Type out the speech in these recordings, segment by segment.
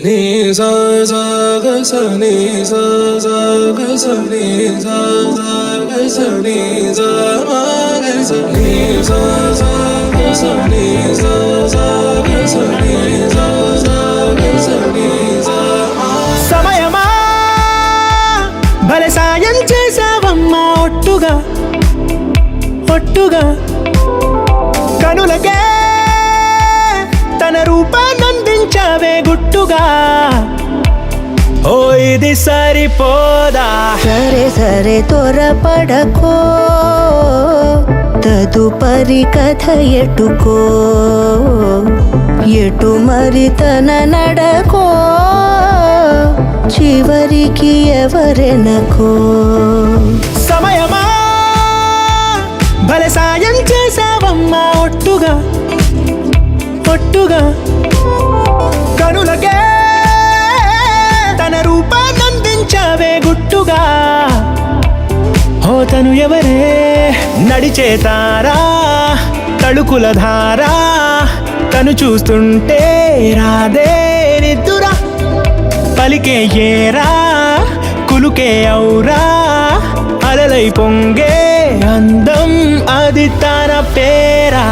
నీ సా సా గ స నీ సా సా గ స నీ సా సా గ స నీ సా మా గ స నీ సా సా గ స నీ సా సా గ స నీ సా సా గ స నీ సా మా. సమయమా భలే సాయం చేసావమ్మా ఒట్టుగా ఒట్టుగా కనులకే తన రూపాన్నందించావే గుట్టుగా. ఓ ఇది సరిపోదా? సరే సరే త్వరపడకో, తదుపరి కథ ఎటుకో, ఎటు మరి తన నడకో, చివరికి ఎవరెనకో. సమయమా భలే సాయం చేసావమ్మా ఒట్టుగా ఒట్టుగా కనులకే తన రూపాన్నందించావే గుట్టుగా. ఓ తను ఎవరే? నడిచే తారా, తళుకుల ధారా, తను చూస్తుంటే రాదే నిద్దురా. పలికే ఏరా, కులుకే ఔరా, అలలై పొంగే అందం అది తన పేరా.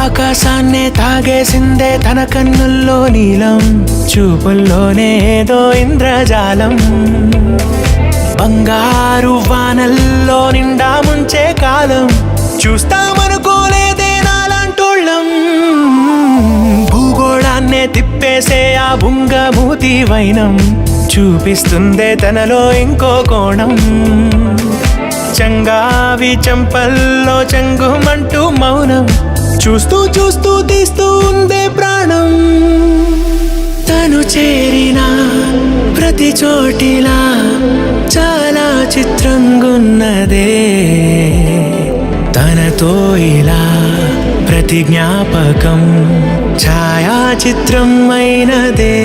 ఆకాశాన్నే తాగేసిందే తన కన్నుల్లో నీలం, చూపుల్లోనే ఏదో ఇంద్రజాలం. బంగారు వానల్లో నిండా ముంచే కాలం, చూస్తామనుకోలేదే నాలాంటోళ్ళం. భూగోళాన్నే తిప్పేసే ఆ బుంగమూతి వైనం, చూపిస్తుందే తనలో ఇంకో కోణం. చంగావి చంపల్లో చంగుమంటూ మౌనం, చూస్తూ చూస్తూ తీస్తూ ఉందే ప్రాణం. తను చేరిన ప్రతి చోటిలా చాలా చిత్రంగున్నదే, తనతో ఇలా ప్రతి జ్ఞాపకం ఛాయాచిత్రం అయినదే.